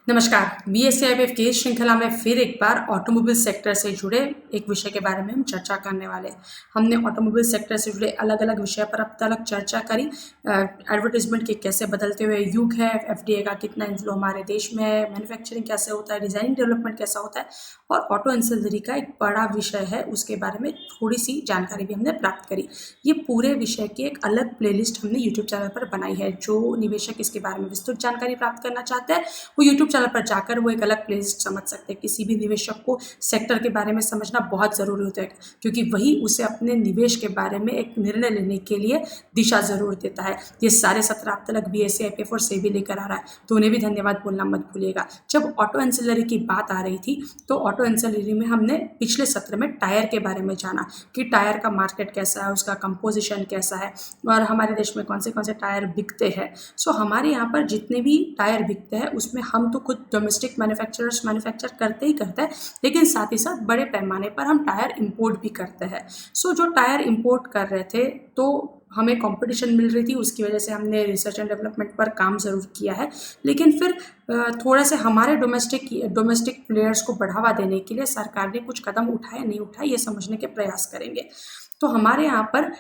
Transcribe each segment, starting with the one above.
नमस्कार। बीएससीआईबीएफ की इस श्रृंखला में फिर एक बार ऑटोमोबाइल सेक्टर से जुड़े एक विषय के बारे में हम चर्चा करने वाले हैं। हमने ऑटोमोबाइल सेक्टर से जुड़े अलग अलग विषय पर अब तक चर्चा करी। एडवर्टीजमेंट के कैसे बदलते हुए युग है, एफडीए का कितना इन्फ्लो हमारे देश में है, मैन्युफैक्चरिंग कैसे होता है, डिजाइनिंग डेवलपमेंट कैसा होता है और ऑटो एंसिलरी का एक बड़ा विषय है, उसके बारे में थोड़ी सी जानकारी भी हमने प्राप्त करी। ये पूरे विषय की एक अलग प्लेलिस्ट हमने यूट्यूब चैनल पर बनाई है। जो निवेशक इसके बारे में विस्तृत जानकारी प्राप्त करना चाहते हैं वो यूट्यूब चैनल पर जाकर वो एक अलग प्लेलिस्ट समझ सकते हैं। किसी भी निवेशक को सेक्टर के बारे में समझना बहुत ज़रूरी होता है, क्योंकि वही उसे अपने निवेश के बारे में एक निर्णय लेने के लिए दिशा ज़रूर देता है। ये सारे सत्र आप तक बीएससीआईबीएफ और सेबी लेकर आ रहा है, तो उन्हें भी धन्यवाद बोलना मत भूलिएगा। जब ऑटो एंसिलरी की बात आ रही थी तो ऑटो एंसिलरी में हमने पिछले सत्र में टायर के बारे में जाना कि टायर का मार्केट कैसा है, उसका कंपोजिशन कैसा है और हमारे देश में कौन से टायर बिकते हैं। सो हमारे यहाँ पर जितने भी टायर बिकते हैं उसमें हम तो खुद डोमेस्टिक मैन्युफैक्चरर्स मैन्युफैक्चर करते ही करते हैं, लेकिन साथ ही साथ बड़े पैमाने पर हम टायर इंपोर्ट भी करते हैं। सो जो टायर इंपोर्ट कर रहे थे तो हमें कंपटीशन मिल रही थी, उसकी वजह से हमने रिसर्च एंड डेवलपमेंट पर काम ज़रूर किया है, लेकिन फिर थोड़ा से हमारे डोमेस्टिक प्लेयर्स को बढ़ावा देने के लिए सरकार ने कुछ कदम उठाए नहीं उठाए ये समझने के प्रयास करेंगे। तो हमारे यहाँ पर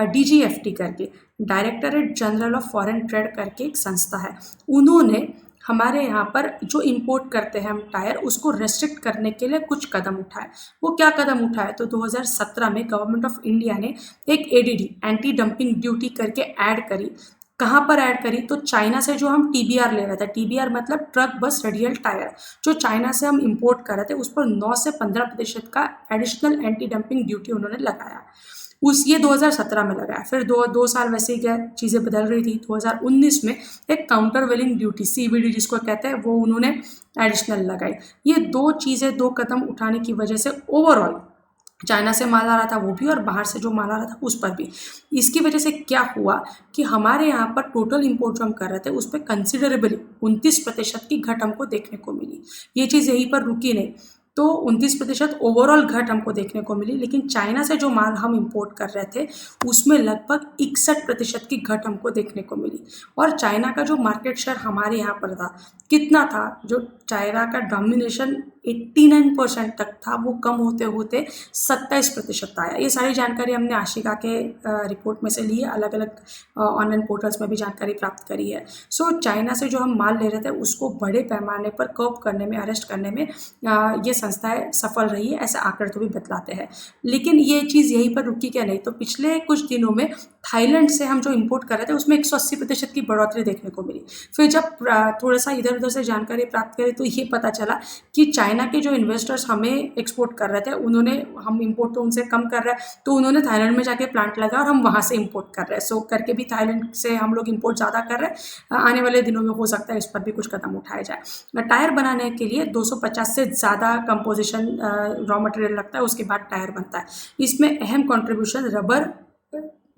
डीजीएफटी करके, directorate general of foreign trade करके एक संस्था है, उन्होंने हमारे यहाँ पर जो इंपोर्ट करते हैं हम टायर उसको रेस्ट्रिक्ट करने के लिए कुछ कदम उठाए। वो क्या कदम उठाए? तो 2017 में गवर्नमेंट ऑफ इंडिया ने एक एडीडी, एंटी डंपिंग ड्यूटी करके ऐड करी। कहाँ पर ऐड करी? तो चाइना से जो हम टीबीआर ले रहे थे, टीबीआर मतलब ट्रक बस रेडियल टायर, जो चाइना से हम इंपोर्ट कर रहे थे उस पर 9 से 15% का एडिशनल एंटी डंपिंग ड्यूटी उन्होंने लगाया। ये 2017 में लगाया। फिर दो साल वैसे ही गए, चीज़ें बदल रही थी। 2019 में एक काउंटर वेलिंग ड्यूटी, सीवीडी जिसको कहते हैं, वो उन्होंने एडिशनल लगाई। ये दो कदम उठाने की वजह से ओवरऑल चाइना से माल आ रहा था वो भी और बाहर से जो माल आ रहा था उस पर भी, इसकी वजह से क्या हुआ कि हमारे यहाँ पर टोटल इंपोर्ट जो हम कर रहे थे उस पर कंसिडरेबली 29% की घट हमको देखने को मिली। ये चीज़ यहीं पर रुकी नहीं, तो 29% ओवरऑल घट हमको देखने को मिली, लेकिन चाइना से जो माल हम इंपोर्ट कर रहे थे उसमें लगभग 61% की घट हमको देखने को मिली। और चाइना का जो मार्केट शेयर हमारे यहाँ पर था, कितना था? जो चाइना का डोमिनेशन 89% तक था, वो कम होते होते 27% आया। ये सारी जानकारी हमने आशिका के रिपोर्ट में से ली है, अलग अलग ऑनलाइन पोर्टल्स में भी जानकारी प्राप्त करी है। सो चाइना से जो हम माल ले रहे थे उसको बड़े पैमाने पर कर्व करने में, अरेस्ट करने में ये संस्थाएं सफल रही है, ऐसे आंकड़े तो भी बतलाते हैं। लेकिन ये चीज़ यहीं पर रुकी क्या? नहीं, तो पिछले कुछ दिनों में थाईलैंड से हम जो इंपोर्ट कर रहे थे उसमें 180% की बढ़ोतरी देखने को मिली। फिर जब थोड़ा सा इधर उधर से जानकारी प्राप्त करें तो ये पता चला कि चाइना के जो इन्वेस्टर्स हमें एक्सपोर्ट कर रहे थे उन्होंने, हम इंपोर्ट तो उनसे कम कर रहे हैं, तो उन्होंने थाईलैंड में जाके प्लांट लगा और हम वहाँ से इंपोर्ट कर रहे हैं। सो करके भी थाईलैंड से हम लोग इंपोर्ट ज़्यादा कर रहे हैं। आने वाले दिनों में हो सकता है इस पर भी कुछ कदम उठाया जाए। टायर बनाने के लिए 250 से ज़्यादा कंपोजिशन रॉ मटेरियल लगता है, उसके बाद टायर बनता है। इसमें अहम contribution rubber,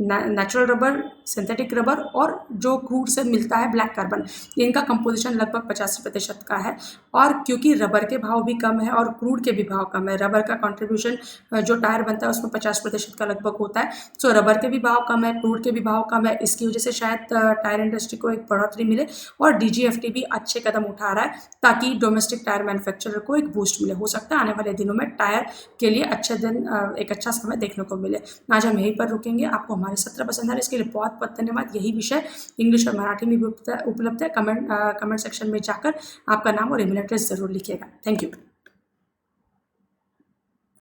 natural rubber, synthetic rubber और जो क्रूड से मिलता है ब्लैक कार्बन, इनका कंपोजिशन लगभग 85% का है। और क्योंकि रबर के भाव भी कम है और क्रूड के भी भाव कम है, रबर का कंट्रीब्यूशन जो टायर बनता है उसमें 50% का लगभग होता है। सो रबर के भी भाव कम है, क्रूड के भी भाव कम है, इसकी वजह से शायद टायर इंडस्ट्री को एक बढ़ोतरी मिले और डीजीएफटी भी अच्छे कदम उठा रहा है ताकि डोमेस्टिक टायर मैन्युफैक्चरर को एक बूस्ट मिले। हो सकता है आने वाले दिनों में टायर के लिए अच्छे दिन, एक अच्छा समय देखने को मिले। आज हम यहीं पर रुकेंगे। आपको हमारे सत्र पसंद आ रहे इसके लिए बहुत बहुत धन्यवाद। यही विषय इंग्लिश और मराठी में भी उपलब्ध है। कमेंट सेक्शन में जाकर आपका नाम और ईमेल एड्रेस जरूर लिखिएगा। Thank you.